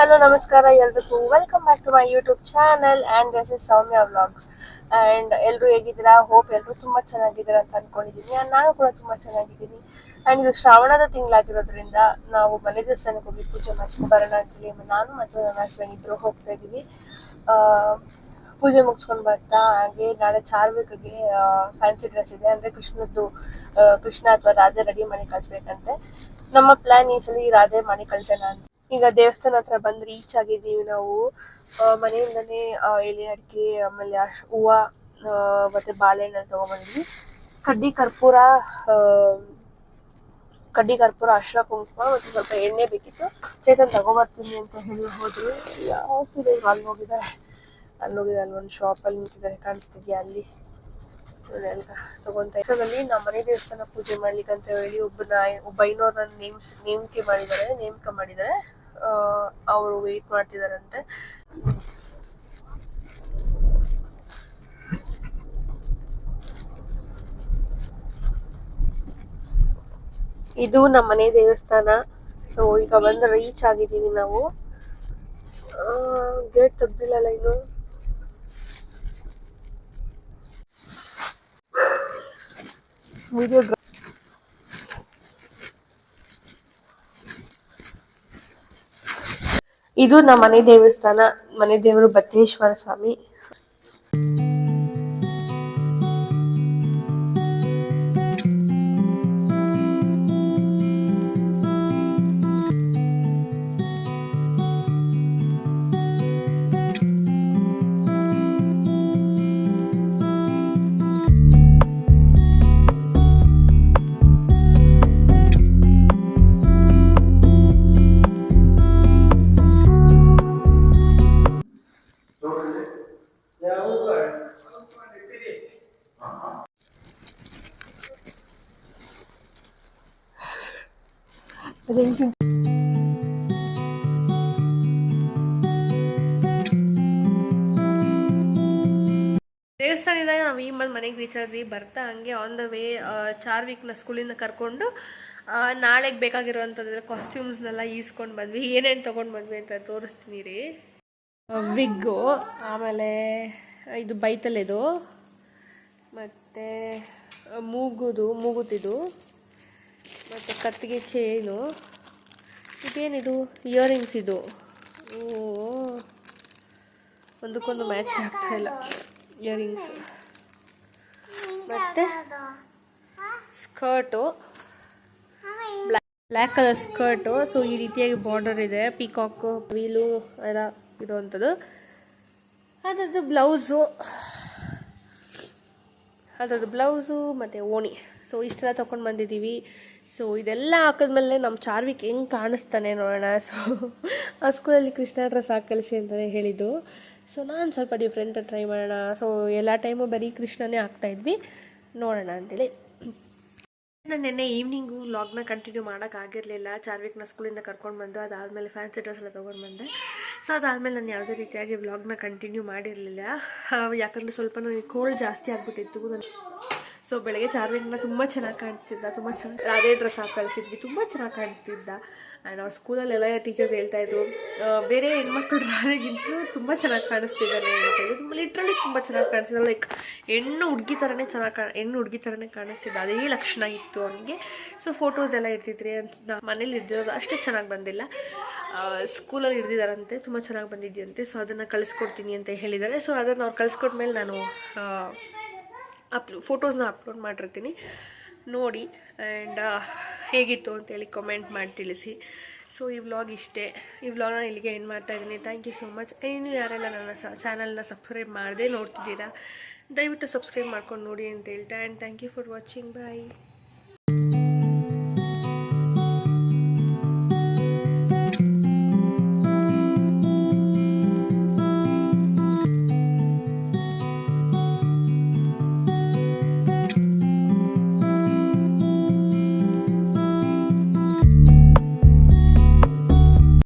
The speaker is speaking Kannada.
Hello, Namaskara, ಎಲ್ರಿಗೂ welcome back to my YouTube channel and this is Soumya vlogs. And ಎಲ್ಲರೂ ಹೇಗಿದ್ದೀರಾ? ಹೋಪ್ ಎಲ್ಲರೂ ತುಂಬ ಚೆನ್ನಾಗಿದ್ದೀರಾ ಅಂತ ಅಂದ್ಕೊಂಡಿದ್ದೀನಿ. ಆ್ಯಂಡ್ ನಾನು ಕೂಡ ತುಂಬ ಚೆನ್ನಾಗಿದ್ದೀನಿ. ಆ್ಯಂಡ್ ಇದು ಶ್ರಾವಣದ ತಿಂಗಳಾಗಿರೋದ್ರಿಂದ ನಾವು ಮನೆ ದೇವಸ್ಥಾನಕ್ಕೆ ಹೋಗಿ ಪೂಜೆ ಮಾಡಿಸ್ಕೊಂಡು ಬರೋಣ ಅಂತೇಳಿ ನಾನು ಮತ್ತು ನನ್ನ ಹಸ್ಬೆಂಡ್ ಇಬ್ಬರು ಹೋಗ್ತಾ ಇದ್ದೀವಿ. ಪೂಜೆ ಮುಗಿಸ್ಕೊಂಡು ಬರ್ತಾ ಹಾಗೆ ನಾಳೆ ಚಾರ್ವಿಕ್ಗೆ ಫ್ಯಾನ್ಸಿ ಡ್ರೆಸ್ ಇದೆ, ಅಂದರೆ ಕೃಷ್ಣ ಅಥವಾ ರಾಧೆ ರೆಡಿ ಮಾಡಿ ಕಳಿಸ್ಬೇಕಂತೆ. ನಮ್ಮ ಪ್ಲ್ಯಾನ್ ಈ ಸಲ ರಾಧೆ ಮಾಡಿ ಕಳ್ಸೋಣ ಅಂತ. ಈಗ ದೇವಸ್ಥಾನ ಹತ್ರ ಬಂದು ರೀಚ್ ಆಗಿದ್ದೀವಿ ನಾವು. ಮನೆಯಿಂದನೇ ಎಲೆ ಅಡಿಕೆ, ಆಮೇಲೆ ಹೂವು ಮತ್ತು ಬಾಳೆಹಣ್ಣು ತೊಗೊಂಬಂದ್ವಿ. ಕಡ್ಡಿ ಕರ್ಪೂರ, ಅರ್ಶಿನ ಕುಂಕುಮ ಮತ್ತು ಸ್ವಲ್ಪ ಎಣ್ಣೆ ಬೇಕಿತ್ತು. ಚೇತನ್ ತಗೊಬರ್ತೀನಿ ಅಂತ ಹೇಳಿ ಹೋದ್ರು. ಯಾವ್ದಿದೆ ಅಲ್ಲೊಂದು ಶಾಪಲ್ಲಿ ನಿಂತಿದ್ದಾರೆ, ಕಾಣಿಸ್ತಿದ್ಯಾ ಅಲ್ಲಿ ತಗೊಂತ. ನಮ್ಮ ಮನೆ ದೇವಸ್ಥಾನ ಪೂಜೆ ಮಾಡ್ಲಿಕ್ಕೆ ಅಂತ ಹೇಳಿ ಒಬ್ಬ ಐನೋರನ್ನ ನೇಮಕ ಮಾಡಿದ್ದಾರೆ. ಅವರು ವೇಟ್ ಮಾಡ್ತಿದಾರಂತೆ. ಇದು ನಮ್ಮ ಮನೆ ದೇವಸ್ಥಾನ. ಸೊ ಈಗ ಬಂದು ರೀಚ್ ಆಗಿದ್ದೀವಿ ನಾವು. ಗೇಟ್ ತೆಗ್ದಿಲ್ಲಲ್ಲ ಇನ್ನು. ವಿಡಿಯೋ ಇದು ನಮ್ಮ ಮನೆ ದೇವಸ್ಥಾನ. ಮನೆ ದೇವರು ಬತ್ತೇಶ್ವರ ಸ್ವಾಮಿ. ದೇವಸ್ಥಾನದಿಂದ ನಾವು ಈ ಮನೆಗೆ ರೀಚ್ ಆದ್ವಿ. ಬರ್ತಾ ಹಂಗೆ ಆನ್ ದ ವೇ ಚಾರ್ವಿಕ್ನ ಸ್ಕೂಲಿಂದ ಕರ್ಕೊಂಡು ನಾಳೆಗೆ ಬೇಕಾಗಿರುವಂಥದ್ದು ಕಾಸ್ಟ್ಯೂಮ್ಸ್ನೆಲ್ಲ ಈಸ್ಕೊಂಡು ಬಂದ್ವಿ. ಏನೇನು ತೊಗೊಂಡು ಬಂದ್ವಿ ಅಂತ ತೋರಿಸ್ತೀನಿ ರೀ. ವಿಗ್ಗು, ಆಮೇಲೆ ಇದು ಬೈತಲೆದು, ಮತ್ತು ಮೂಗುತಿದು, ಮತ್ತು ಕತ್ತಿಗೆ ಚೇನು. ಇದೇನಿದು? ಇಯರಿಂಗ್ಸ್ ಇದು. ಒಂದಕ್ಕೊಂದು ಮ್ಯಾಚ್ ಆಗ್ತಾಯಿಲ್ಲ ಇಯರಿಂಗ್ಸ್. ಮತ್ತು skirt, black colour skirt. So ಈ ರೀತಿಯಾಗಿ ಬಾರ್ಡರ್ ಇದೆ, ಪೀಕಾಕು ವೀಲು ಎಲ್ಲ ಇರುವಂಥದ್ದು. ಅದರದ್ದು ಬ್ಲೌಸು ಮತ್ತು ಓಣಿ. ಸೊ ಇಷ್ಟೆಲ್ಲ ತೊಗೊಂಡು ಬಂದಿದ್ದೀವಿ. ಸೊ ಇದೆಲ್ಲ ಹಾಕಿದ್ಮೇಲೆ ನಮ್ಮ ಚಾರ್ವಿಕ್ ಹೆಂಗೆ ಕಾಣಿಸ್ತಾನೆ ನೋಡೋಣ. ಸೊ ಆ ಸ್ಕೂಲಲ್ಲಿ ಕೃಷ್ಣ ಡ್ರೆಸ್ ಹಾಕಿ ಕಳಿಸಿ ಅಂತಲೇ ಹೇಳಿದ್ದು. ಸೊ ನಾನು ಸ್ವಲ್ಪ ಡಿಫ್ರೆಂಟ್ ಟ್ರೈ ಮಾಡೋಣ. ಸೊ ಎಲ್ಲ ಟೈಮು ಬರೀ ಕೃಷ್ಣನೇ ಹಾಕ್ತಾಯಿದ್ವಿ, ನೋಡೋಣ ಅಂತೇಳಿ. ನಾನು ನಿನ್ನೆ ಈವ್ನಿಂಗು ವ್ಲಾಗ್ನ ಕಂಟಿನ್ಯೂ ಮಾಡೋಕ್ಕಾಗಿರಲಿಲ್ಲ. ಚಾರ್ವಿಕ್ನ ಸ್ಕೂಲಿಂದ ಕರ್ಕೊಂಡು ಬಂದು ಅದಾದಮೇಲೆ ಫ್ಯಾನ್ಸಿ ಡ್ರೆಸ್ ಎಲ್ಲ ತೊಗೊಂಡು ಬಂದೆ. ಸೊ ಅದಾದಮೇಲೆ ನಾನು ಯಾವುದೇ ರೀತಿಯಾಗಿ ವ್ಲಾಗ್ನ ಕಂಟಿನ್ಯೂ ಮಾಡಿರಲಿಲ್ಲ, ಯಾಕಂದರೆ ಸ್ವಲ್ಪ ನನಗೆ ಕೋಲ್ಡ್ ಜಾಸ್ತಿ ಆಗಿಬಿಟ್ಟಿತ್ತು. ಸೊ ಬೆಳಗ್ಗೆ ಚಾರ್ವಿಕ್ನ ತುಂಬ ಚೆನ್ನಾಗಿ ಕಾಣಿಸ್ತಿದ್ದ, ತುಂಬ ಚೆನ್ನಾಗಿ ರಾಧೆ ಡ್ರೆಸ್ ಹಾಕಿ ಕಳಿಸಿದ್ವಿ, ತುಂಬ ಚೆನ್ನಾಗಿ ಕಾಣಿಸ್ತಿದ್ದ. ಆ್ಯಂಡ್ ಅವ್ರ ಸ್ಕೂಲಲ್ಲೆಲ್ಲ ಟೀಚರ್ಸ್ ಹೇಳ್ತಾಯಿದ್ರು, ಬೇರೆ ಹೆಣ್ಮಕ್ಳು ರಾಧೆಗಿಂತಲೂ ತುಂಬ ಚೆನ್ನಾಗಿ ಕಾಣಿಸ್ತಿದ್ದಾನೆ ಅಂತೇಳಿ. ಲಿಟ್ರಲಿ ತುಂಬ ಚೆನ್ನಾಗಿ ಕಾಣಿಸ್ತಿದ್ದ. ಲೈಕ್ ಹೆಣ್ಣು ಹುಡುಗಿ ಥರನೇ ಕಾಣಿಸ್ತಿದ್ದ. ಅದೇ ಲಕ್ಷಣ ಇತ್ತು ಅವನಿಗೆ. ಸೊ ಫೋಟೋಸ್ ಎಲ್ಲ ಇರ್ತಿದ್ರಿ ಅಂತ ಮನೇಲಿ ಇರ್ದಿರೋದು ಅಷ್ಟೇ ಚೆನ್ನಾಗಿ ಬಂದಿಲ್ಲ, ಸ್ಕೂಲಲ್ಲಿ ಇರ್ದಿದ್ದಾರಂತೆ, ತುಂಬ ಚೆನ್ನಾಗಿ ಬಂದಿದ್ದಂತೆ. ಸೊ ಅದನ್ನು ಕಳಿಸ್ಕೊಡ್ತೀನಿ ಅಂತ ಹೇಳಿದ್ದಾರೆ. ಸೊ ಅದನ್ನು ಅವ್ರು ಕಳಿಸ್ಕೊಟ್ಮೇಲೆ ನಾನು ಫೋಟೋಸ್ನ ಅಪ್ಲೋಡ್ ಮಾಡಿರ್ತೀನಿ, ನೋಡಿ. ಆ್ಯಂಡ್ ಹೇಗಿತ್ತು ಅಂತೇಳಿ ಕಮೆಂಟ್ ಮಾಡಿ ತಿಳಿಸಿ. ಸೊ ಈ ವ್ಲಾಗ್ ಇಷ್ಟೇ. ಈ ವ್ಲಾಗ್ನ ಇಲ್ಲಿಗೆ ಎಂಡ್ ಮಾಡ್ತಾಯಿದ್ದೀನಿ. Thank you so much. ಇನ್ನು ಯಾರೆಲ್ಲ ನನ್ನ ಚಾನಲ್ನ ಸಬ್ಸ್ಕ್ರೈಬ್ ಮಾಡದೆ ನೋಡ್ತಿದ್ದೀರಾ, ದಯವಿಟ್ಟು ಸಬ್ಸ್ಕ್ರೈಬ್ ಮಾಡ್ಕೊಂಡು ನೋಡಿ ಅಂತ ಹೇಳ್ತಾ. And thank you for watching. Bye.